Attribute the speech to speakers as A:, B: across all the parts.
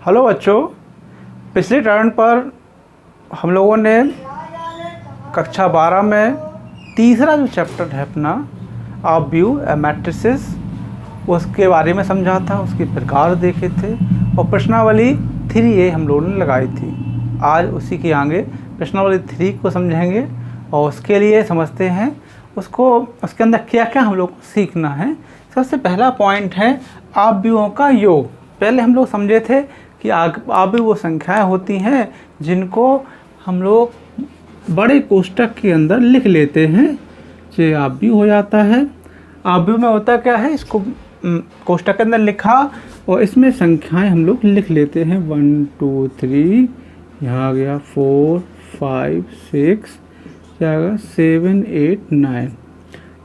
A: Hello बच्चों, पिछले turn पर हम लोगों ने कक्षा 12 में तीसरा जो चैप्टर है अपना ऑफ व्यू मैट्रिसेस उसके बारे में समझा था, उसके प्रकार देखे थे और प्रश्नावली 3A हम लोगों ने लगाई थी। आज उसी के आगे प्रश्नावली 3 को समझेंगे और उसके लिए समझते हैं उसके अंदर क्या क्या हम लोग को सीखना है। सबसे पहला पॉइंट है आव्यूहों का योग। पहले हम लोग समझे थे कि आव्यूह वो संख्याएं होती हैं जिनको हम लोग बड़े कोष्ठक के अंदर लिख लेते हैं, ये आव्यूह हो जाता है। आव्यूह में होता क्या है, इसको कोष्ठक के अंदर लिखा और इसमें संख्याएं हम लोग लिख लेते हैं 1 2 3, यहाँ आ गया 4 5 6, क्या आ गया 7 8 9।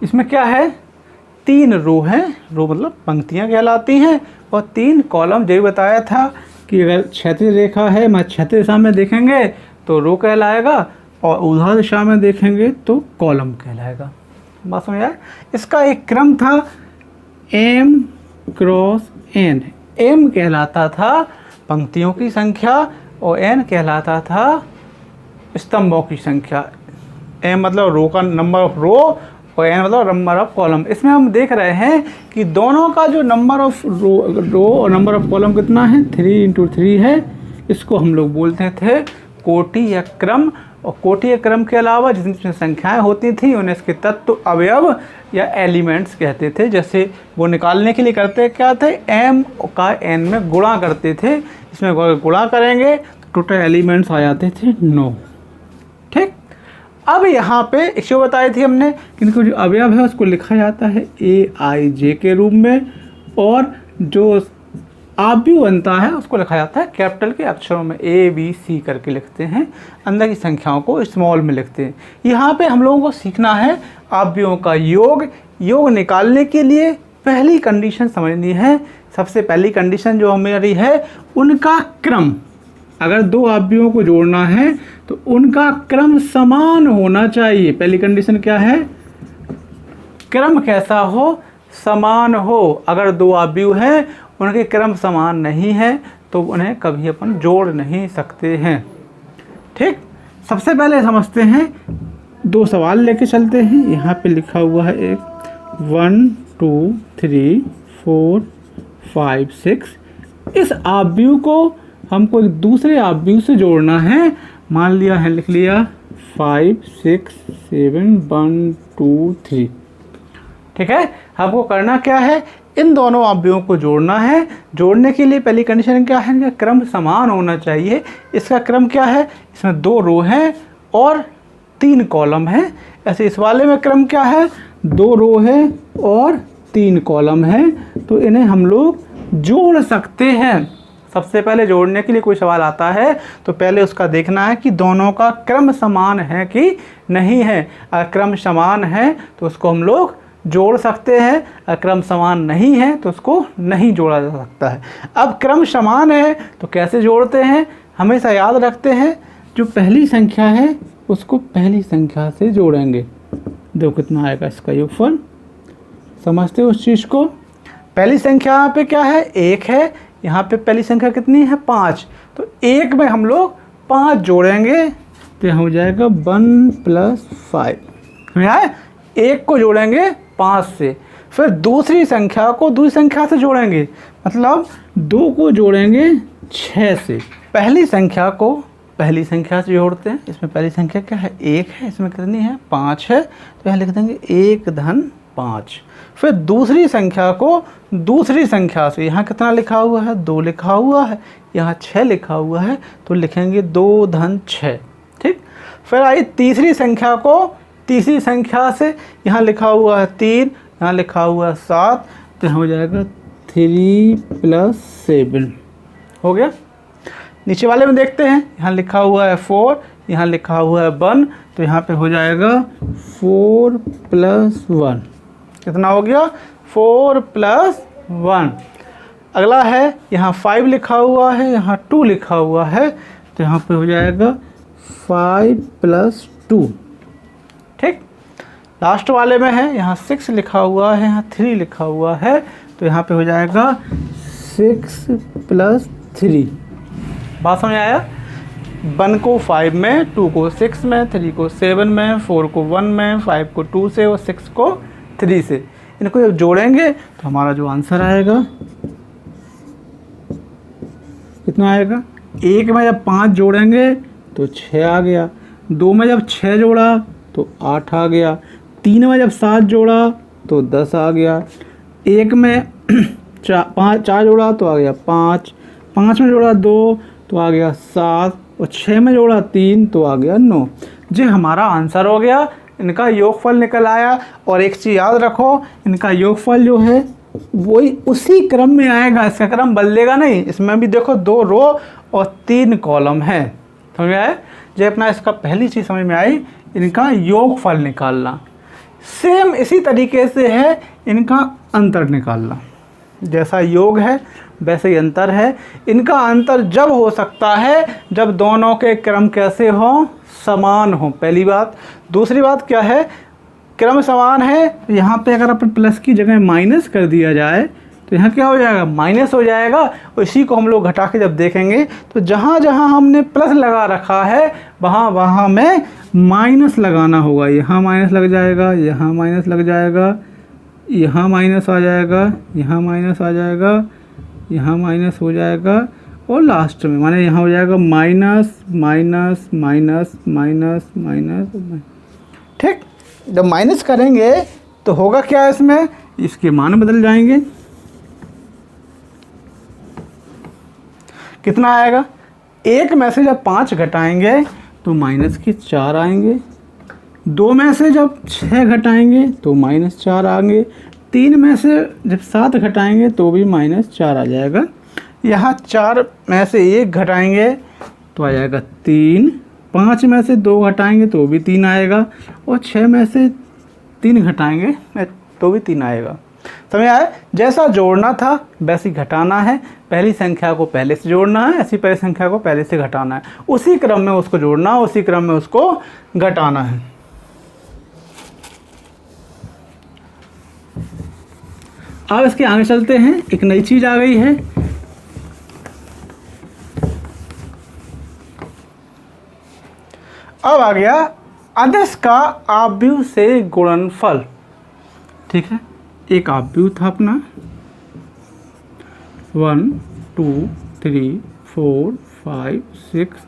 A: इसमें क्या है, 3 रो हैं, रो मतलब पंक्तियां कहलाती हैं और 3 कॉलम। जो बताया था कि अगर क्षैतिज रेखा है, मैं क्षैतिज दिशा में देखेंगे तो रो कहलाएगा और ऊर्ध्वाधर दिशा में देखेंगे तो कॉलम कहलाएगा। बात समझ आए। इसका एक क्रम था m क्रॉस n। m कहलाता था पंक्तियों की संख्या और n कहलाता था स्तंभों की संख्या। m मतलब रो का नंबर ऑफ रो और n मतलब नंबर ऑफ कॉलम। इसमें हम देख रहे हैं कि दोनों का जो नंबर ऑफ रो और नंबर ऑफ कॉलम कितना है, 3 × 3 है। इसको हम लोग बोलते थे कोटि या क्रम। और कोटि या क्रम के अलावा जितनी संख्याएं होती थी उन्हें इसके तत्व अवयव या एलिमेंट्स कहते थे। जैसे वो निकालने के लिए करते क्या थे, m का n में गुणा करते थे। इसमें गुणा करेंगे तो टोटल एलिमेंट्स आ जाते थे 9। ठीक। अब यहाँ पे एक चीज़ बताई थी हमने कि इनको जो अवयव है उसको लिखा जाता है AIJ के रूप में और जो आव्यूह बनता है उसको लिखा जाता है कैपिटल के अक्षरों में ABC करके लिखते हैं, अंदर की संख्याओं को स्मॉल में लिखते हैं। यहाँ पे हम लोगों को सीखना है आव्यूहों का योग। योग निकालने के लिए पहली कंडीशन समझनी है। सबसे पहली कंडीशन जो हमारी है उनका क्रम। अगर 2 आव्यूहों को जोड़ना है तो उनका क्रम समान होना चाहिए। पहली कंडीशन क्या है, क्रम कैसा हो, समान हो। अगर 2 आव्यूह हैं उनके क्रम समान नहीं है तो उन्हें कभी अपन जोड़ नहीं सकते हैं। ठीक। सबसे पहले समझते हैं, 2 सवाल लेके चलते हैं। यहाँ पे लिखा हुआ है एक 1 2 3 4 5 6। इस आव्यूह को हमको एक दूसरे आव्यूह से जोड़ना है। मान लिया है, लिख लिया 5 6 7 1 2 3। ठीक है। हमको करना क्या है, इन दोनों आव्यूहों को जोड़ना है। जोड़ने के लिए पहली कंडीशन क्या है, इनका क्रम समान होना चाहिए। इसका क्रम क्या है, इसमें 2 रो हैं और 3 कॉलम हैं। ऐसे इस वाले में क्रम क्या है, 2 रो है और 3 कॉलम है, तो इन्हें हम लोग जोड़ सकते हैं। सबसे पहले जोड़ने के लिए कोई सवाल आता है तो पहले उसका देखना है कि दोनों का क्रम समान है कि नहीं है। अगर क्रम समान है तो उसको हम लोग जोड़ सकते हैं, अगर क्रम समान नहीं है तो उसको नहीं जोड़ा जा सकता है। अब क्रम समान है तो कैसे जोड़ते हैं, हमेशा याद रखते हैं जो पहली संख्या है उसको पहली संख्या से जोड़ेंगे। देखो कितना आएगा इसका योगफल, समझते हो उस चीज़ को। पहली संख्या यहाँ पे क्या है, 1 है। यहाँ पे पहली संख्या कितनी है, 5। तो 1 में हम लोग 5 जोड़ेंगे तो यहाँ हो जाएगा 1 + 5। समझ आए। 1 को जोड़ेंगे 5 से, फिर दूसरी संख्या को दूसरी संख्या से जोड़ेंगे, मतलब 2 को जोड़ेंगे 6 से। पहली संख्या को पहली संख्या से जोड़ते हैं। इसमें पहली संख्या क्या है, 1 है। इसमें कितनी है, 5 है, तो यहाँ लिख देंगे 1 + 5। फिर दूसरी संख्या को दूसरी संख्या से, यहाँ कितना लिखा हुआ है, 2 लिखा हुआ है, यहाँ 6 लिखा हुआ है, तो लिखेंगे 2 + 6। ठीक। फिर आई तीसरी संख्या को तीसरी संख्या से, यहाँ लिखा हुआ है 3, यहाँ लिखा हुआ है 7, तो यहाँ हो जाएगा 3 + 7 हो गया। नीचे वाले में देखते हैं, यहाँ लिखा हुआ है 4, यहाँ लिखा हुआ है 1, तो यहाँ पे हो जाएगा 4 + 1। कितना हो गया, 4 + 1। अगला है, यहाँ 5 लिखा हुआ है, यहाँ 2 लिखा हुआ है, तो यहाँ पे हो जाएगा 5 + 2। ठीक। लास्ट वाले में है, यहाँ 6 लिखा हुआ है, यहाँ 3 लिखा हुआ है, तो यहाँ पे हो जाएगा 6 + 3। बात समझ आया? 1 को 5 में, 2 को 6 में, 3 को 7 में, 4 को 1 में, 5 को 2 से और 6 को 3 से। इनको जब जोड़ेंगे तो हमारा जो आंसर आएगा कितना आएगा? 1 में जब 5 जोड़ेंगे तो 6 आ गया, 2 में जब 6 जोड़ा तो 8 आ गया, 3 में जब 7 जोड़ा तो 10 आ गया, 1 में 4 जोड़ा तो आ गया 5, 5 में जोड़ा 2 तो आ गया 7 और 6 में जोड़ा 3 तो आ गया 9। ये हमारा आंसर हो गया, इनका योगफल निकल आया। और एक चीज़ याद रखो, इनका योगफल जो है वही उसी क्रम में आएगा, इसका क्रम बदलेगा नहीं। इसमें भी देखो 2 रो और 3 कॉलम है, समझ में आया? जो अपना इसका पहली चीज़ समझ में आई, इनका योगफल निकालना। सेम इसी तरीके से है इनका अंतर निकालना। जैसा योग है वैसे ही अंतर है। इनका अंतर जब हो सकता है जब दोनों के क्रम कैसे हों? समान हो, पहली बात। दूसरी बात क्या है? क्रम समान है, यहाँ पे अगर अपन प्लस की जगह माइनस कर दिया जाए तो यहाँ क्या हो जाएगा? माइनस हो जाएगा। और इसी को हम लोग घटा के जब देखेंगे तो जहाँ जहाँ हमने प्लस लगा रखा है वहाँ वहाँ में माइनस लगाना होगा। यहाँ माइनस लग जाएगा, यहाँ माइनस लग जाएगा, यहाँ माइनस आ जाएगा, यहाँ माइनस आ जाएगा, यहाँ माइनस हो जाएगा और लास्ट में माने यहाँ हो जाएगा minus minus minus minus minus. ठीक, जब माइनस करेंगे तो होगा क्या? इसमें इसके मान बदल जाएंगे। कितना आएगा? 1 में से जब 5 घटाएंगे तो माइनस के 4 आएंगे, 2 में से जब 6 घटाएंगे तो -4 आएंगे, 3 में से जब 7 घटाएंगे तो भी -4 आ जाएगा। यहाँ 4 में से 1 घटाएंगे तो आ जाएगा 3, 5 में से 2 घटाएंगे तो भी 3 आएगा और 6 में से 3 घटाएंगे तो भी 3 आएगा। समझ आया? जैसा जोड़ना था वैसे घटाना है। पहली संख्या को पहले से जोड़ना है, ऐसी पहली संख्या को पहले से घटाना है, उसी क्रम में उसको जोड़ना, उसी क्रम में उसको घटाना है। अब इसके आगे चलते हैं। एक नई चीज आ गई है, अब आ गया अदिश का आव्यूह से गुणनफल। ठीक है, एक आव्यूह था अपना 1 2 3 4 5 6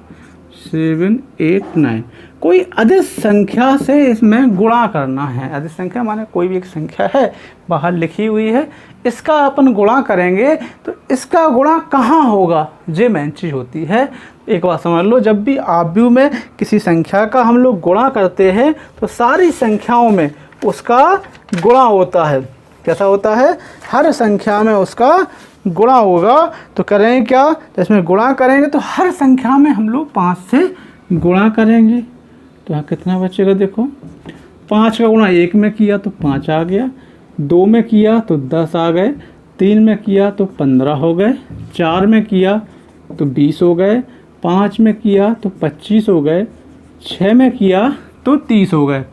A: 7 8 9। कोई अदिश संख्या से इसमें गुणा करना है। अदिश संख्या माने कोई भी एक संख्या है बाहर लिखी हुई है, इसका अपन गुणा करेंगे तो इसका गुणा कहाँ होगा? ये मेन चीज़ होती है। एक बात समझ लो, जब भी आव्यूह में किसी संख्या का हम लोग गुणा करते हैं तो सारी संख्याओं में उसका गुणा होता है। कैसा होता है? हर संख्या में उसका गुणा होगा। तो करेंगे क्या? तो इसमें गुणा करेंगे तो हर संख्या में हम लोग 5 से गुणा करेंगे तो यहाँ कितना बचेगा? देखो, 5 का गुणा 1 में किया तो 5 आ गया, 2 में किया तो 10 आ गए, 3 में किया तो 15 हो गए, 4 में किया तो 20 हो गए, 5 में किया तो 25 हो गए, 6 में किया तो 30 हो गए,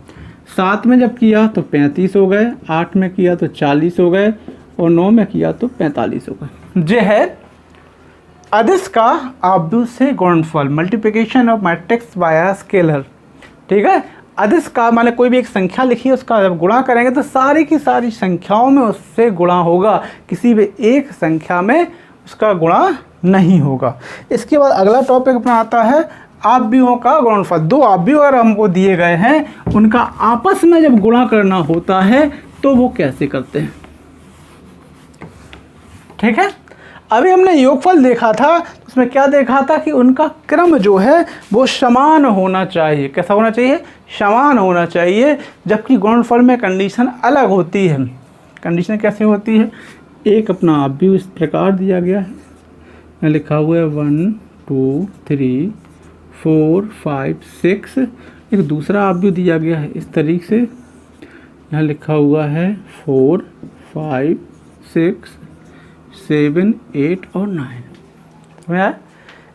A: 7 में जब किया तो 35 हो गए, 8 में किया तो 40 हो गए और 9 में किया तो 45 हो गए। ये है अदिश का आव्यूह से गुणनफल, multiplication of matrix bye a scalar. ठीक है, अदिश का माने कोई भी एक संख्या लिखी है उसका जब गुणा करेंगे तो सारी की सारी संख्याओं में उससे गुणा होगा, किसी भी एक संख्या में उसका गुणा नहीं होगा। इसके बाद अगला टॉपिक अपना आता है आव्यूहों का गुणनफल। 2 आव्यूह अगर हमको दिए गए हैं, उनका आपस में जब गुणा करना होता है तो वो कैसे करते हैं। ठीक है, अभी हमने योगफल देखा था, उसमें क्या देखा था कि उनका क्रम जो है वो समान होना चाहिए। कैसा होना चाहिए? समान होना चाहिए। जबकि गुणनफल में कंडीशन अलग होती है। कंडीशन कैसे होती है? एक अपना आव्यूह इस प्रकार दिया गया है, यहाँ लिखा हुआ है 1 2 3 4 5 6। एक दूसरा आव्यूह दिया गया है इस तरीके से, यहाँ लिखा हुआ है 4 5 6 7 8 और 9।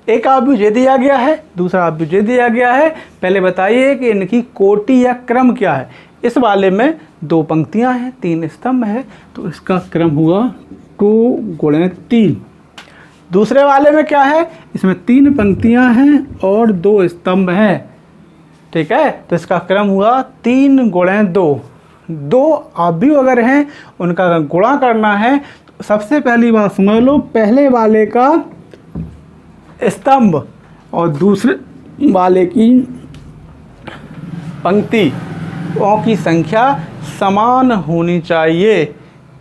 A: एक आव्यूह ये दिया गया है, दूसरा आव्यूह ये दिया गया है। पहले बताइए कि इनकी कोटि या क्रम क्या है। इस वाले में 2 पंक्तियां हैं, 3 स्तंभ है, तो इसका क्रम हुआ 2 × 3। दूसरे वाले में क्या है, इसमें 3 पंक्तियां हैं और 2 स्तंभ हैं, ठीक है। तो इसका क्रम हुआ 3 × 2। 2 अवयव अगर हैं उनका गुणा करना है। तो सबसे पहली बात समझ लो, पहले वाले का स्तंभ और दूसरे वाले की पंक्तियों की संख्या समान होनी चाहिए।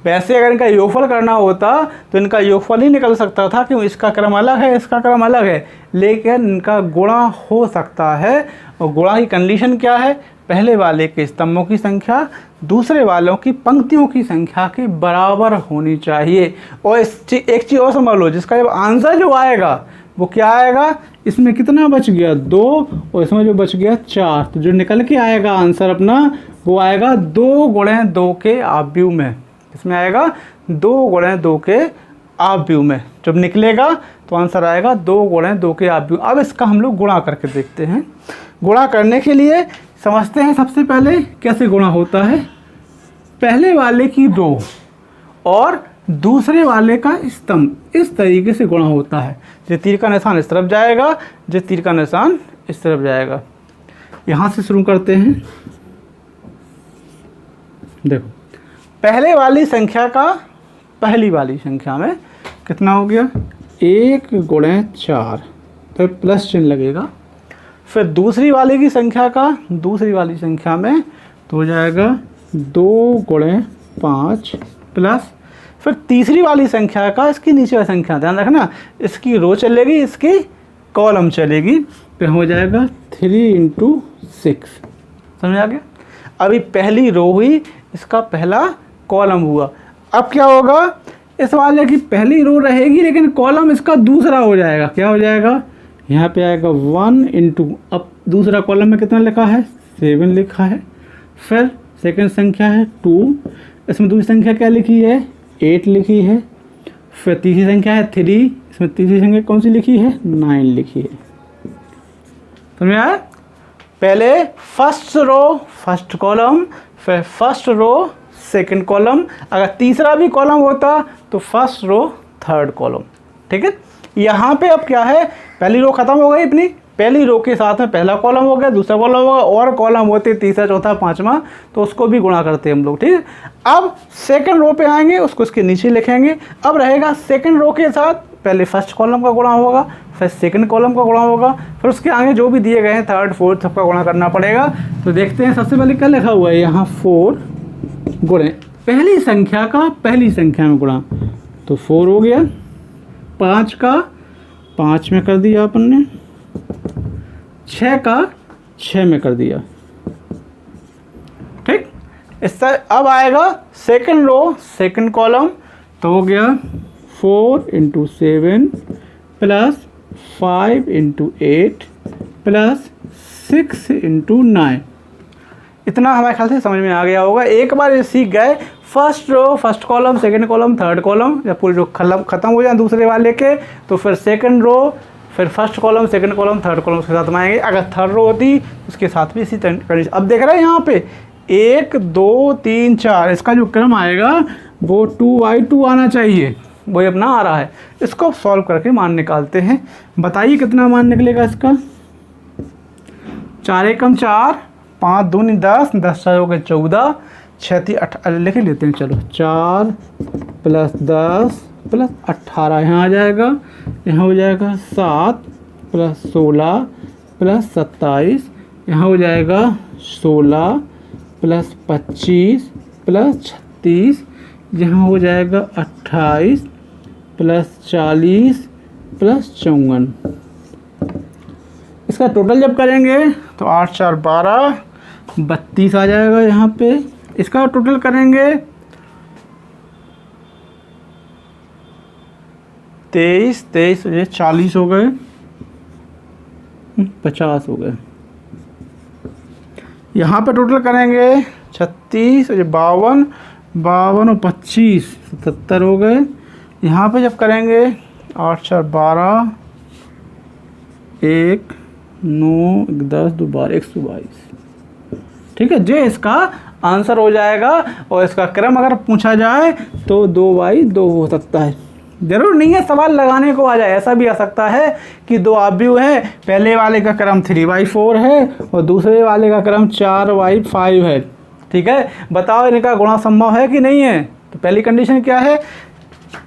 A: वैसे अगर इनका योगफल करना होता तो इनका योगफल ही निकल सकता था, क्यों, इसका क्रम अलग है, इसका क्रम अलग है, लेकिन इनका गुणा हो सकता है। और गुणा की कंडीशन क्या है, पहले वाले के स्तंभों की संख्या दूसरे वालों की पंक्तियों की संख्या के बराबर होनी चाहिए। और एक चीज़ और समझ लो, जिसका जब आंसर जो आएगा वो क्या आएगा, इसमें कितना बच गया 2 और इसमें जो बच गया 4, तो जो निकल के आएगा आंसर अपना वो आएगा 2 × 2 के अवयव में। इसमें आएगा 2 × 2 के अवयव में, जब निकलेगा तो आंसर आएगा 2 × 2 के अवयव। अब इसका हम लोग गुणा करके देखते हैं। गुणा करने के लिए समझते हैं सबसे पहले कैसे गुणा होता है। पहले वाले की रो और दूसरे वाले का स्तंभ, इस तरीके से गुणा होता है। जो तीर का निशान इस तरफ जाएगा, जो तीर का निशान इस तरफ जाएगा। यहाँ से शुरू करते हैं। देखो, पहले वाली संख्या का पहली वाली संख्या में कितना हो गया, 1 × 4, तो प्लस चिन्ह लगेगा। फिर दूसरी वाले की संख्या का दूसरी वाली संख्या में तो हो जाएगा 2 × 5 प्लस, फिर तीसरी वाली संख्या का इसकी नीचे वाली संख्या, ध्यान रखना, इसकी रो चलेगी, इसकी कॉलम चलेगी, फिर हो जाएगा 3 × 6। समझ आ गया। अभी पहली रो हुई, इसका पहला कॉलम हुआ। अब क्या होगा, इस वाले की पहली रो रहेगी लेकिन कॉलम इसका दूसरा हो जाएगा। क्या हो जाएगा, यहाँ पे आएगा 1 × अब दूसरा कॉलम में कितना लिखा है, 7 लिखा है। फिर सेकंड संख्या है 2, इसमें दूसरी संख्या क्या लिखी है, 8 लिखी है। फिर तीसरी संख्या है 3, इसमें तीसरी संख्या कौन सी लिखी है, 9 लिखी है। समझ आया। पहले फर्स्ट रो फर्स्ट कॉलम, फिर फर्स्ट रो सेकंड कॉलम, अगर तीसरा भी कॉलम होता तो फर्स्ट रो थर्ड कॉलम, ठीक है। यहाँ पे अब क्या है, पहली रो खत्म हो गई अपनी, पहली रो के साथ में पहला कॉलम हो गया, दूसरा कॉलम होगा, और कॉलम होते तीसरा चौथा पांचवा, तो उसको भी गुणा करते हैं हम लोग, ठीक है। अब सेकंड रो पे आएंगे, उसको इसके नीचे लिखेंगे। अब रहेगा सेकंड रो के साथ पहले फर्स्ट कॉलम का गुणा होगा, फिर सेकंड कॉलम का गुणा होगा, फिर उसके आगे जो भी दिए गए हैं थर्ड फोर्थ सबका गुणा करना पड़ेगा। तो देखते हैं सबसे पहले क्या लिखा हुआ है, यहाँ 4 गुणे पहली संख्या का पहली संख्या में गुणा, तो 4 हो गया। 5 का 5 में कर दिया अपन ने, 6 का 6 में कर दिया, ठीक। इससे अब आएगा सेकंड रो सेकंड कॉलम, तो हो गया 4 × 7 प्लस 5 × 8 प्लस 6 × 9। इतना हमारे ख्याल से समझ में आ गया होगा। एक बार ये सीख गए, first row first column second column third column, जब पूरी जो खत्म हो जाए दूसरे वाले के, तो फिर सेकंड रो फिर first column second column third column उसके साथ में आएंगे। अगर थर्ड रो होती उसके साथ भी इसी कंडीशन। अब देख रहे हैं यहाँ पे 1 2 3 4, इसका जो क्रम आएगा वो 2/2 आना चाहिए, वही अपना आ रहा है। इसको सॉल्व करके मान निकालते हैं। बताइए कितना मान निकलेगा इसका। 4 एकम 4, 5 दूनी 10, 10 4 हो गए 14, 6 3 18 लिख लेते हैं। चलो 4 + 10 + 18 यहाँ आ जाएगा, यहाँ हो जाएगा 7 + 16 + 27, यहाँ हो जाएगा 16 + 25 + 36, यहाँ हो जाएगा 28 + 40 + 54। इसका टोटल जब करेंगे तो 8 4 12 32 आ जाएगा। यहाँ पे इसका टोटल करेंगे 23 23 ये 40 हो गए, 50 हो गए। यहाँ पे टोटल करेंगे 36 ये 52 52 और 25 77 हो गए। यहाँ पे जब करेंगे 8 4 12 1 9 10 2 12 122, ठीक है। जो इसका आंसर हो जाएगा। और इसका क्रम अगर पूछा जाए तो 2/2 हो सकता है। जरूर नहीं है सवाल लगाने को आ जाए, ऐसा भी आ सकता है कि दो आव्यूह हैं, पहले वाले का क्रम 3/4 है और दूसरे वाले का क्रम 4/5 है। ठीक है, बताओ इनका गुणा संभव है कि नहीं है। तो पहली कंडीशन क्या है,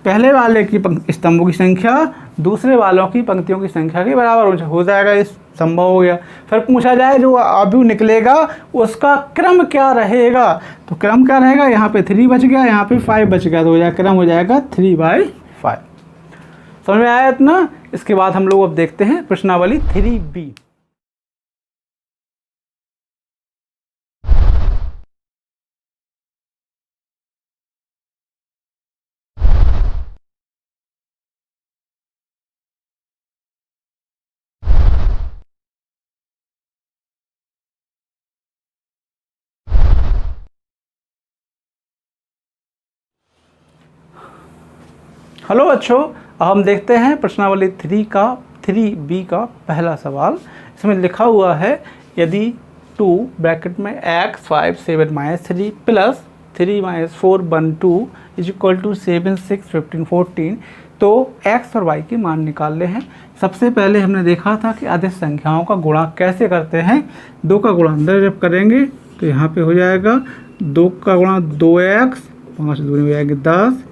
A: पहले वाले की स्तंभों की संख्या दूसरे वालों की पंक्तियों की संख्या के बराबर हो जाएगा, इस संभव हो गया। फिर पूछा जाए जो आव्यूह निकलेगा उसका क्रम क्या रहेगा, तो क्रम क्या रहेगा, यहाँ पे 3 बच गया, यहाँ पे 5 बच गया, तो हो जाएगा क्रम हो जाएगा 3/5। समझ में आया इतना। इसके बाद हम लोग अब देखते हैं प्रश्नावली 3B। हेलो बच्चों, अब हम देखते हैं प्रश्नावली 3B का पहला सवाल। इसमें लिखा हुआ है यदि 2 ब्रैकेट में x 5 7 -3 plus 3 -4 1 2 is equal to 7 6 15 14, तो x और y के मान निकालने हैं। सबसे पहले हमने देखा था कि अदिश संख्याओं का गुणा कैसे करते हैं। 2 का गुणा अंदर जब करेंगे तो यहाँ पे हो जाएगा 2 का गुणा 2x, 5 दूनी हो जाएगी 10,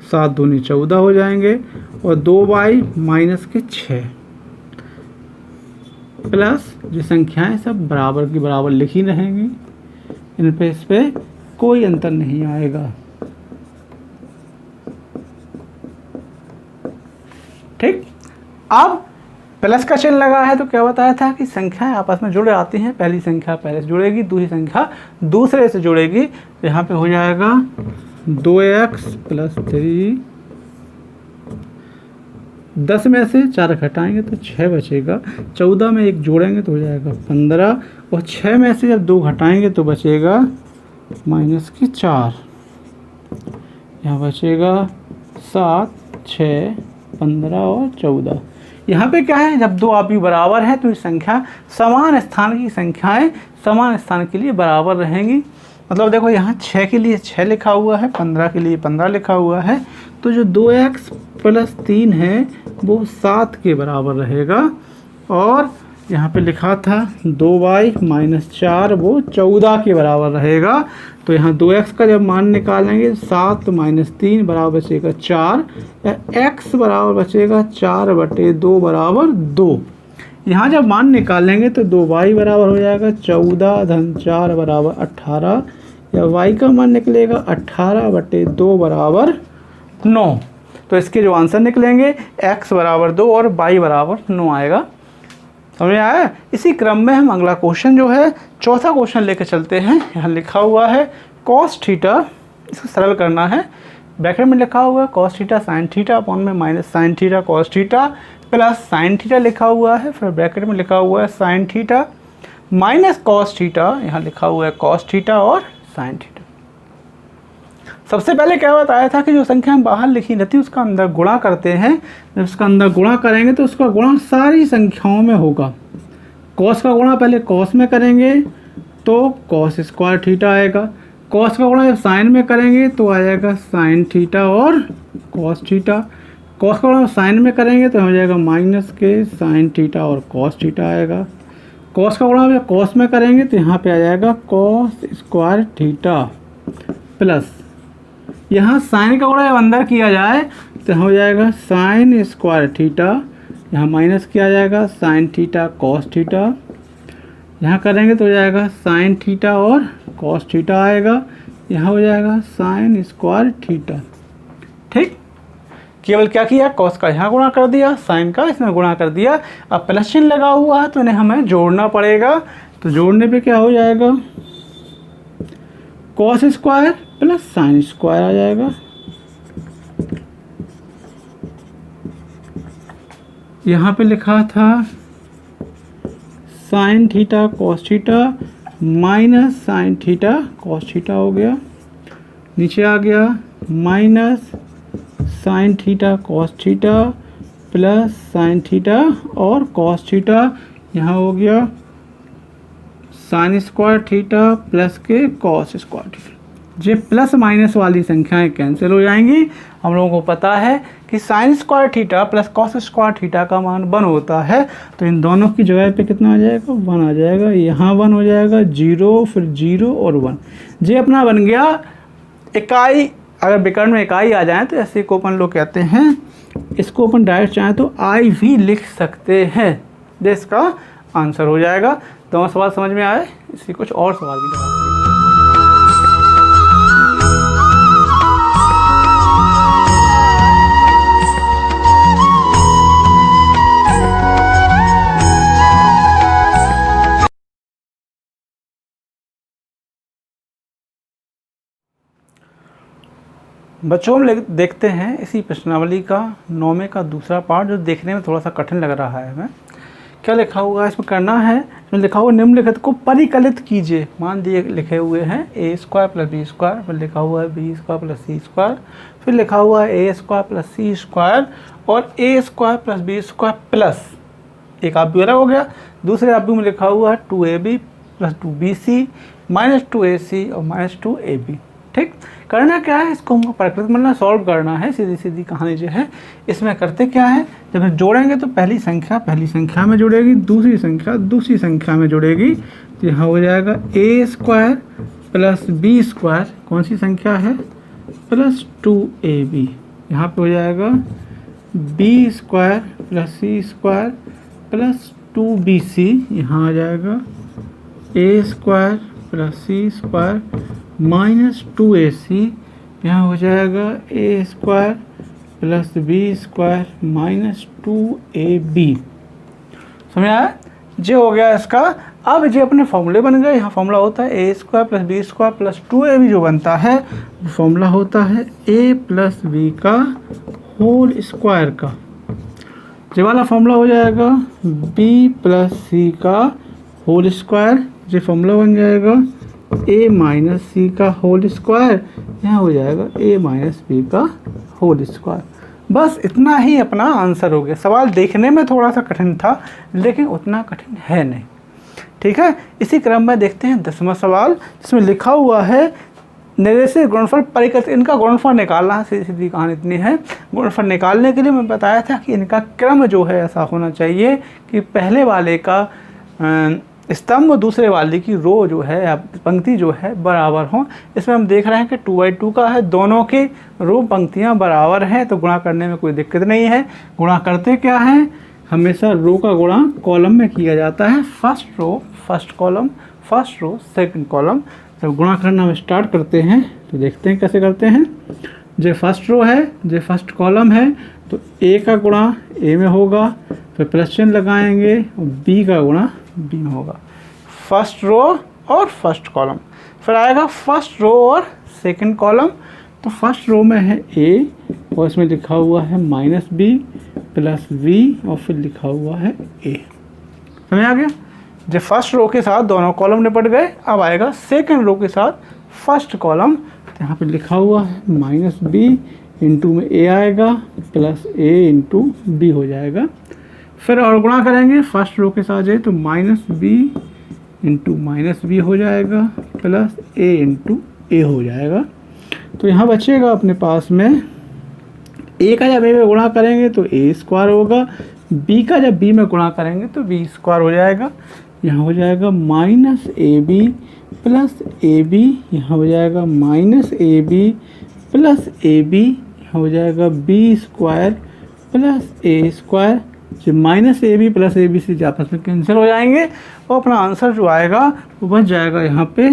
A: 7 दूनी 14 हो जाएंगे और 2y माइनस के 6 प्लस जो संख्याएं सब बराबर की बराबर लिखी रहेंगी, इन पे इस पे कोई अंतर नहीं आएगा। ठीक, अब प्लस का चिन्ह लगा है तो क्या बताया था कि संख्याएं आपस में जुड़ आती हैं। पहली संख्या पहले से जुड़ेगी, दूसरी संख्या दूसरे से जुड़ेगी। तो यहाँ पे हो जाएगा 2x + 3, 10 में से 4 घटाएंगे तो 6 बचेगा, 14 में 1 जोड़ेंगे तो हो जाएगा 15 और 6 में से जब 2 घटाएंगे तो बचेगा -4, यहाँ बचेगा 7, 6, 15 और 14। यहाँ पे क्या है, जब 2 आव्यूह बराबर हैं तो ये संख्या समान स्थान की संख्याएं समान स्थान के लिए बराबर रहेंगी। मतलब देखो यहाँ 6 के लिए 6 लिखा हुआ है, 15 के लिए 15 लिखा हुआ है, तो जो 2x + 3 है वो 7 के बराबर रहेगा। और यहाँ पे लिखा था 2y - 4 वो 14 के बराबर रहेगा। तो यहाँ 2x का जब मान निकालेंगे 7 - 3 बराबर बचेगा 4, या x बराबर बचेगा 4/2 बराबर 2। यहाँ जब मान निकालेंगे तो 2y बराबर हो जाएगा 14 - 4 बराबर 18, या y का मान निकलेगा 18/2 बराबर 9। तो इसके जो आंसर निकलेंगे x बराबर 2 और y बराबर 9 आएगा। समझ में आया। इसी क्रम में हम अगला क्वेश्चन जो है चौथा क्वेश्चन लेके चलते हैं। यहाँ लिखा हुआ है cos थीटा, इसको सरल करना है। ब्रैकेट में लिखा हुआ है cos theta sin theta upon में minus sin theta cos theta plus sin theta लिखा हुआ है, फिर ब्रैकेट में लिखा हुआ है sin theta minus cos theta, यहाँ लिखा हुआ है cos थीटा और sin थीटा। सबसे पहले क्या बताया था कि जो संख्या हम बाहर लिखी रहती है उसका अंदर गुणा करते हैं। जब उसका अंदर गुणा करेंगे तो उसका गुणा सारी संख्याओं में होगा। cos का गुणा पहले cos में करेंगे तो cos स्क्वायर थीटा आएगा, cos का गुणा जब sin में करेंगे तो आ जाएगा sin थीटा और cos थीटा, cos का गुणा sin में करेंगे तो हो जाएगा माइनस के sin थीटा और cos थीटा आएगा, cos का गुणा जब cos में करेंगे तो यहाँ पे आ जाएगा cos स्क्वायर थीटा प्लस यहाँ sin का गुणा जब अंदर किया जाए तो हो जाएगा sin स्क्वायर थीटा, यहाँ माइनस किया जाएगा sin थीटा cos थीटा, यहाँ करेंगे तो हो जाएगा sin थीटा और cos थीटा आएगा, यहाँ हो जाएगा sin स्क्वायर थीटा। ठीक, केवल क्या किया, cos का यहाँ गुणा कर दिया, sin का इसमें गुणा कर दिया। अब प्लस चिन्ह लगा हुआ है तो इन्हें हमें जोड़ना पड़ेगा। तो जोड़ने पे क्या हो जाएगा, cos square plus sin square आ जाएगा। यहाँ पे लिखा था sin theta cos theta minus sin theta cos theta हो गया, नीचे आ गया minus sin theta cos theta plus sin theta और cos थीटा, यहाँ हो गया sin स्क्वायर थीटा प्लस के cos स्क्वायर थीटा। ये प्लस माइनस वाली संख्याएं कैंसिल हो जाएंगी। हम लोगों को पता है कि sine square theta plus cos square theta का मान 1 होता है, तो इन दोनों की जगह पे कितना आ जाएगा, 1 आ जाएगा। यहाँ 1 हो जाएगा, 0 फिर 0 और 1। ये अपना बन गया इकाई। अगर विकर्ण में इकाई आ जाए तो ऐसे को अपन लोग कहते हैं, इसको अपन डायरेक्ट चाहें तो आई भी लिख सकते हैं। ये इसका आंसर हो जाएगा। दोनों सवाल समझ में आए? इसी कुछ और सवाल भी लगा। बच्चों हम देखते हैं इसी प्रश्नावली का 9वें का दूसरा पार्ट, जो देखने में थोड़ा सा कठिन लग रहा है हमें। क्या लिखा हुआ है इसमें? करना है, इसमें लिखा हुआ निम्नलिखित को परिकलित कीजिए। मान दिए लिखे हुए हैं a square plus B square, फिर लिखा हुआ है b square plus C square, फिर लिखा हुआ है a square plus C square और a square plus B square plus, एक आप भी अलग हो गया, दूसरे आप में लिखा हुआ है 2ab plus 2bc minus 2ac और माइनस 2ab। ठीक, करना क्या है, इसको हमको प्रकृत मतलब सॉल्व करना है। सीधी सीधी कहानी जो है, इसमें करते क्या है, जब हम जोड़ेंगे तो पहली संख्या में जुड़ेगी, दूसरी संख्या में जुड़ेगी। तो यहाँ हो जाएगा a square plus B square, कौन सी संख्या है, प्लस 2ab। यहाँ पे हो जाएगा b square plus C square plus 2bc। यहाँ आ जाएगा a square plus C square minus 2ac। यहाँ हो जाएगा a square plus B square minus 2ab। समझ आया? ये हो गया इसका। अब ये अपने फॉर्मूले बन गए। यहाँ फॉर्मूला होता है a square plus B square plus 2ab, जो बनता है फॉर्मूला होता है a प्लस बी का होल स्क्वायर का। ये वाला फॉर्मूला हो जाएगा b प्लस सी का होल स्क्वायर। ये फॉर्मूला बन जाएगा a माइनस सी का होल स्क्वायर। यहाँ हो जाएगा a माइनस बी का होल स्क्वायर। बस इतना ही अपना आंसर हो गया। सवाल देखने में थोड़ा सा कठिन था, लेकिन उतना कठिन है नहीं। ठीक है, इसी क्रम में देखते हैं 10वां सवाल, जिसमें लिखा हुआ है निर्देशित गुणनफल परिकलित। इनका गुणनफल निकालना है, सीधी सीधी कहानी इतनी है। गुणनफल निकालने के लिए मैं बताया था कि इनका क्रम जो है ऐसा होना चाहिए कि पहले वाले का स्तंभ और दूसरे वाले की रो जो है या पंक्ति जो है बराबर हो। इसमें हम देख रहे हैं कि 2/2 का है, दोनों की रो पंक्तियां बराबर हैं, तो गुणा करने में कोई दिक्कत नहीं है। गुणा करते क्या है, हमेशा रो का गुणा कॉलम में किया जाता है। First row first column, first row second column. जब गुणा करना हम स्टार्ट करते हैं तो देखते हैं कैसे करते हैं। जो फर्स्ट रो है, जो फर्स्ट कॉलम है, तो a का गुणा a में होगा, फिर प्लस चिन्ह लगाएंगे और b का गुणा b में होगा। फर्स्ट रो और फर्स्ट कॉलम, फिर आएगा फर्स्ट रो और सेकंड कॉलम। तो फर्स्ट रो में है a और इसमें लिखा हुआ है माइनस b प्लस v और फिर लिखा हुआ है a। समझ आ गया? जब फर्स्ट रो के साथ दोनों कॉलम निपट गए, अब आएगा सेकंड रो के साथ फर्स्ट कॉलम। तो यहाँ पे लिखा हुआ है माइनस b, इंटू में a आएगा प्लस a इंटू b हो जाएगा। फिर और गुणा करेंगे फर्स्ट रो के साथ है तो minus b into minus B हो जाएगा प्लस a इंटू ए हो जाएगा। तो यहाँ बचेगा अपने पास में a का जब a में गुणा करेंगे तो a स्क्वायर होगा, b का जब b में गुणा करेंगे तो b स्क्वायर हो जाएगा। यहाँ हो जाएगा माइनस ab प्लस ab, यहाँ हो जाएगा माइनस ab प्लस ab, यहाँ हो जाएगा b square plus a square. जो माइनस ab प्लस ab से आपस में कैंसिल हो जाएंगे और अपना आंसर जो आएगा वो बच जाएगा यहाँ पे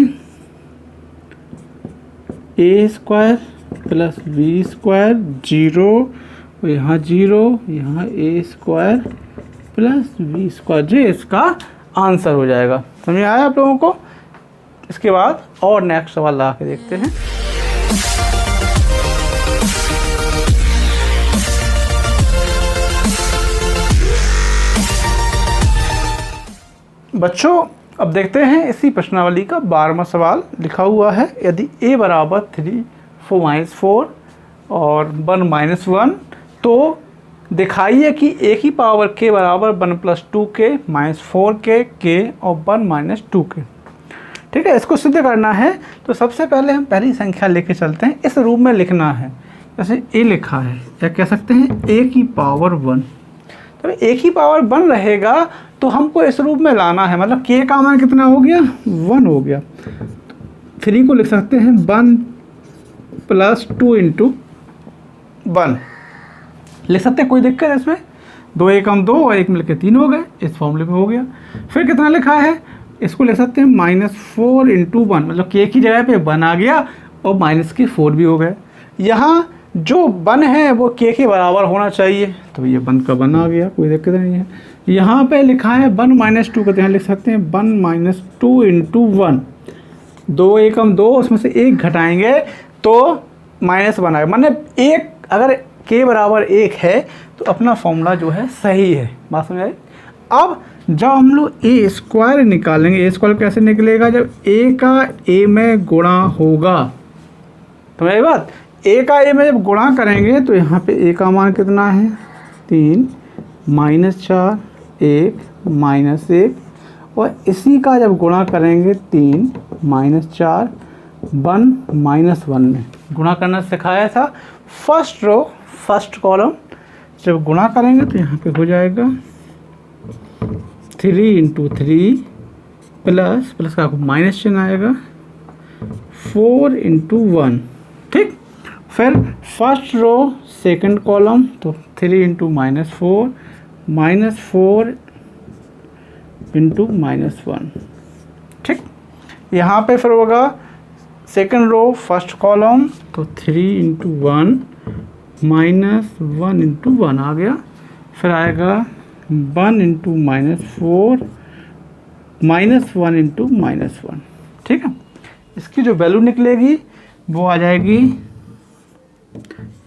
A: a square plus B square 0, यहाँ 0, यहाँ a square plus B square. जो इसका आंसर हो जाएगा। समझ आया आप लोगों को? इसके बाद और नेक्स्ट सवाल ला के देखते हैं। बच्चों अब देखते हैं इसी प्रश्नावली का 12वां सवाल। लिखा हुआ है यदि a बराबर 3, 4 - 4 और 1 - 1 तो दिखाइए कि a की पावर k बराबर 1 + 2k -4k k और 1 - 2k। ठीक है, इसको सिद्ध करना है तो सबसे पहले हम पहली संख्या लेके चलते हैं, इस रूप में लिखना है। जैसे ए लिखा है, या कह सकते हैं a की पावर 1। तो a की पावर 1 रहेगा तो हमको इस रूप में लाना है, मतलब k का मान कितना हो गया, 1 हो गया। 3 को लिख सकते हैं 1 + 2 × 1 लिख सकते हैं, कोई दिक्कत है इसमें। 2 × 1 = 2 और 1 मिलकर 3 हो गए, इस फॉर्मूले में हो गया। फिर कितना लिखा है, इसको लिख सकते हैं -4 × 1, मतलब k की जगह पे 1 आ गया और -4 भी हो गए। यहाँ जो 1 है वो k के बराबर होना चाहिए, तो ये 1 का 1 आ गया, कोई दिक्कत नहीं है। यहाँ पे लिखा है 1 - 2 का, यहाँ लिख सकते हैं 1 - 2 × 1। 2 × 1 = 2, उसमें से 1 घटाएंगे तो -1 आएगा, मतलब 1 अगर k बराबर 1 है तो अपना फॉर्मूला जो है सही है। बात समझ आई। अब जब हम लोग a² निकालेंगे, a² कैसे निकलेगा, जब a का a में गुणा होगा। तो मेरी बात, a का a में जब गुणा करेंगे तो यहाँ पे a का मान कितना है, 3 -4 1 -1, और इसी का जब गुणा करेंगे 3 -4 1 -1 में गुणा करना सिखाया था। फर्स्ट रो फर्स्ट कॉलम जब गुणा करेंगे तो यहाँ पे हो जाएगा 3 × 3 प्लस का माइनस चिन्ह आएगा 4 × 1। ठीक, फिर फर्स्ट रो सेकंड कॉलम तो 3 × -4 -4 × -1। ठीक, यहाँ पे फिर होगा सेकंड रो फर्स्ट कॉलम तो 3 × 1 -1 × 1 आ गया। फिर आएगा 1 × -4 -1 × -1। ठीक है, इसकी जो वैल्यू निकलेगी वो आ जाएगी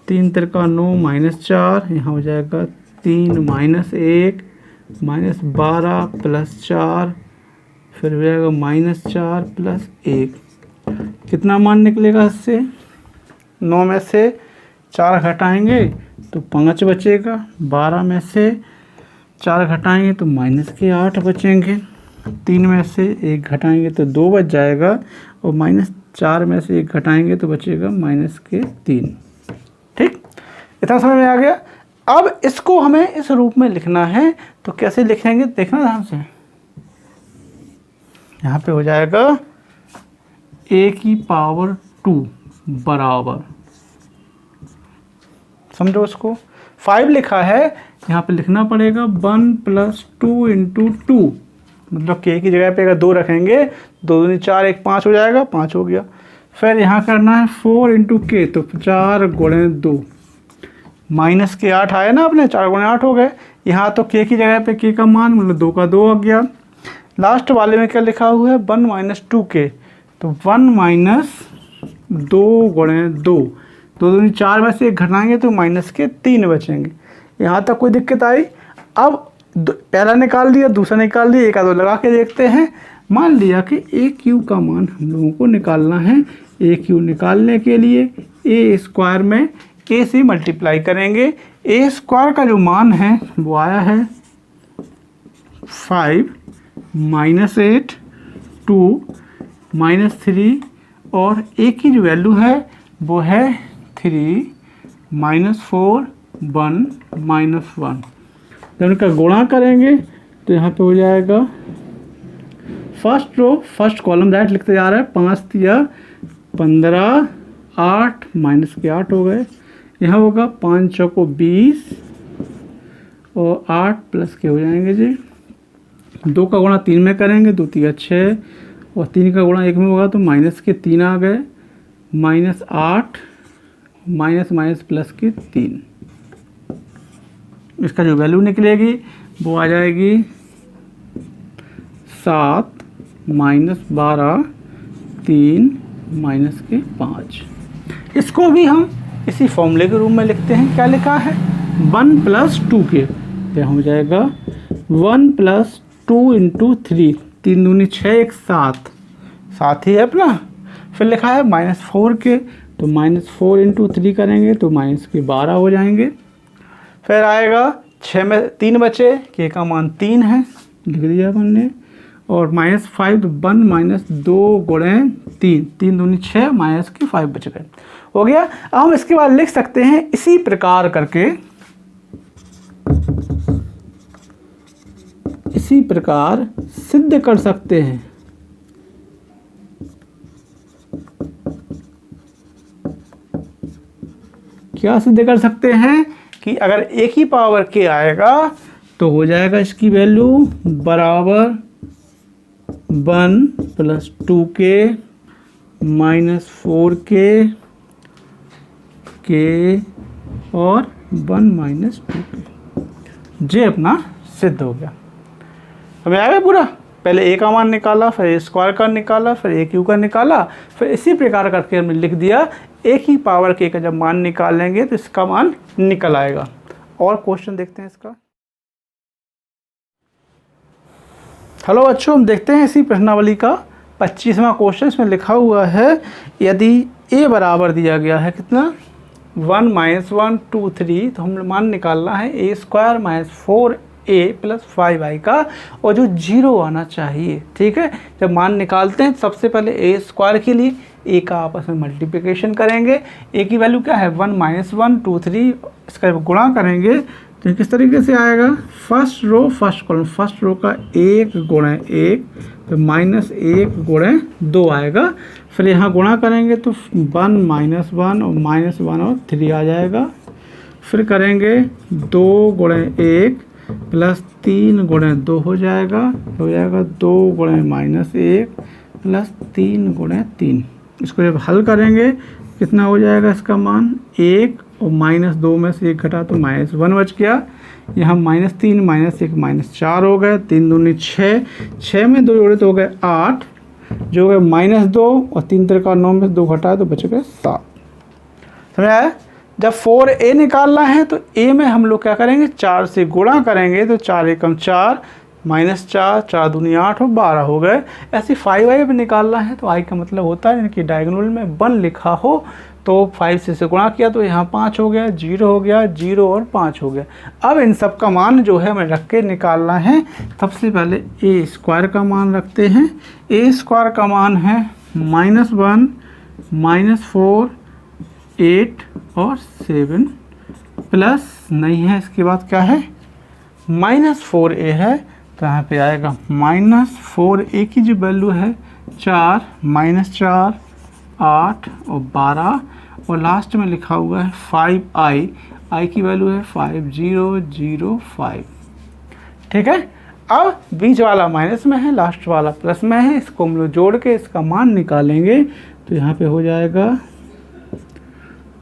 A: 3 × 3 = 9 -4, यहाँ हो जाएगा 3 - 1 -12 + 4, फिर हो जाएगा -4 + 1। कितना मान निकलेगा इससे, 9 में से 4 घटाएंगे तो 5 बचेगा, 12 में से 4 घटाएंगे तो -8 बचेंगे, 3 में से 1 घटाएंगे तो 2 बच जाएगा, और -4 में से 1 घटाएंगे तो बचेगा -3। ठीक, इतना समझ में आ गया। अब इसको हमें इस रूप में लिखना है, तो कैसे लिखेंगे देखना ध्यान से। यहाँ पे हो जाएगा a की पावर 2 बराबर, समझो इसको, 5 लिखा है, यहाँ पे लिखना पड़ेगा 1 + 2 × 2, मतलब k की जगह पे अगर 2 रखेंगे 2 दूनी 4 1 5 हो जाएगा, 5 हो गया। फिर यहाँ करना है 4 × k, तो 4 × 2 -8 आया ना अपने, 4 × 8 हो गए। यहाँ तो k की जगह पे k का मान मतलब 2 का 2 आ गया। लास्ट वाले में क्या लिखा हुआ है, 1 - 2k, तो 1 - 2 × 2, 2 दूनी 4 में से 1 घटाएंगे तो -3 बचेंगे। यहाँ तक कोई दिक्कत आई। अब पहला निकाल दिया, दूसरा निकाल दिया, एक आधो लगा के देखते हैं। मान लिया कि AQ का मान हम लोगों को निकालना है। AQ निकालने के लिए a² में a से मल्टीप्लाई करेंगे। a² का जो मान है वो आया है 5 -8 2 -3, और a की जो वैल्यू है वो है 3 -4 1 -1। जब इनका गुणा करेंगे तो यहाँ पे हो जाएगा first row first column direct लिखते जा रहा है, 5 × 15 8 -8 हो गए। यहाँ होगा 5 × 4 = 20 और 8 + के हो जाएंगे जी। 2 का गुणा 3 में करेंगे, 2 × 3 = 6, और 3 का गुणा 1 में होगा तो -3 आ गए, -8 +3। इसका जो वैल्यू निकलेगी वो आ जाएगी 7 -12 3 -5। इसको भी हम इसी फॉर्मूले के रूप में लिखते हैं। क्या लिखा है, 1 + 2k, यह हो जाएगा 1 + 2 × 3, 3 दूनी 6 1 7, 7 ही है अपना। फिर लिखा है -4k, तो -4 × 3 करेंगे तो -12 हो जाएंगे। फिर आएगा 6 में 3 बचे, k का मान 3 है, लिख दिया हमने, और -5 तो 1 - 2 गुणे 3, 3 दूनी 6 माइनस के 5 बच गए, हो गया। अब हम इसके बाद लिख सकते हैं इसी प्रकार करके, इसी प्रकार सिद्ध कर सकते हैं। क्या सिद्ध कर सकते हैं कि अगर एक ही पावर के आएगा तो हो जाएगा इसकी वैल्यू बराबर 1 + 2k - 4k और 1 - 2k। जे अपना सिद्ध हो गया। हमें आ गया पूरा। पहले ए का मान निकाला, फिर ए स्क्वायर का निकाला, फिर ए क्यू का निकाला, फिर इसी प्रकार करके हमने लिख दिया। एक ही पावर के का जब मान निकालेंगे तो इसका मान निकल आएगा। और क्वेश्चन देखते हैं इसका। हेलो बच्चों, हम देखते हैं इसी प्रश्नावली का 25वां क्वेश्चन। इसमें लिखा हुआ है यदि ए बराबर दिया गया है कितना 1 - 1 2 3, तो हम मान निकालना है ए स्क्वायर - 4a + 5i का, और जो 0 आना चाहिए। ठीक है, जब मान निकालते हैं सबसे पहले ए स्क्वायर के लिए ए का आपस में मल्टीप्लिकेशन करेंगे। ए की वैल्यू क्या है 1 - 1 2 3, इसका गुणा करेंगे तो किस तरीके से आएगा, first row first column, first row का 1 गुणे 1 तो -1 गुणे 2 आएगा। फिर यहाँ गुणा करेंगे तो 1 - 1 और -1 और 3 आ जाएगा। फिर करेंगे 2 गुणे 1 + 3 गुणे 2 हो जाएगा 2 गुणे -1 + 3 गुणे 3। इसको जब हल करेंगे कितना हो जाएगा इसका मान 1, और -2 में से 1 घटा तो -1 बच गया। यहाँ -3 - 1 -4 हो गए, 3 दूनी 6, 6 में 2 जोड़े तो हो गए 8, जो हो गए -2 और 3 3 9 में 2 घटा तो बच गए 7। समझ आया। जब 4a निकालना है तो a में हम लोग क्या करेंगे 4 से गुणा करेंगे तो 4 एकम 4 -4, 4 दूनी 8 और 12 हो गए। ऐसे 5i भी निकालना है तो i का मतलब होता है कि डायगोनल में 1 लिखा हो तो 5 से गुणा किया तो यहाँ 5 हो गया, 0 हो गया, 0 और 5 हो गया। अब इन सब का मान जो है हमें रख के निकालना है। सबसे पहले ए स्क्वायर का मान रखते हैं। ए स्क्वायर का मान है -1 -4 8 और 7 प्लस नहीं है, इसके बाद क्या है -4a है, तो यहाँ पे आएगा -4a की जो वैल्यू है 4 -4 8 और 12, और लास्ट में लिखा हुआ है 5i, i की वैल्यू है 5005। ठीक है। अब बीच वाला माइनस में है, लास्ट वाला प्लस में है, इसको हम लोग जोड़ के इसका मान निकालेंगे तो यहाँ पे हो जाएगा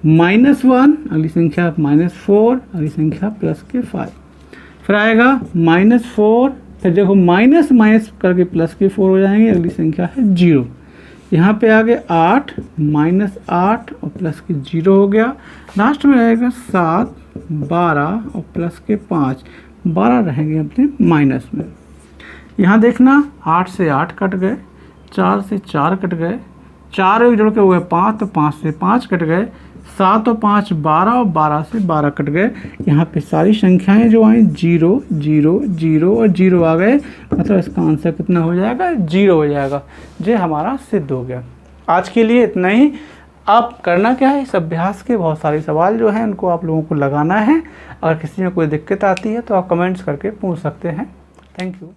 A: -1, अगली संख्या -4, अगली संख्या प्लस के 5, फिर आएगा -4, फिर देखो माइनस माइनस करके प्लस के 4 हो जाएंगे, अगली संख्या है 0। यहाँ पे आगे 8 -8 और प्लस के 0 हो गया। लास्ट में रहेगा 7 12 और प्लस के 5, 12 रहेंगे अपने माइनस में। यहाँ देखना 8 से 8 कट गए, 4 से 4 कट गए, 4 एक जोड़ के हो गए 5, तो 5 से 5 कट गए, 7 और 5 12 और 12 से 12 कट गए। यहाँ पे सारी संख्याएं जो आई 0 0 0 और 0 आ गए, मतलब इसका आंसर कितना हो जाएगा 0 हो जाएगा। ये हमारा सिद्ध हो गया। आज के लिए इतना ही। आप करना क्या है, इस अभ्यास के बहुत सारे सवाल जो हैं उनको आप लोगों को लगाना है। अगर किसी में कोई दिक्कत आती है तो आप कमेंट्स करके पूछ सकते हैं। Thank you.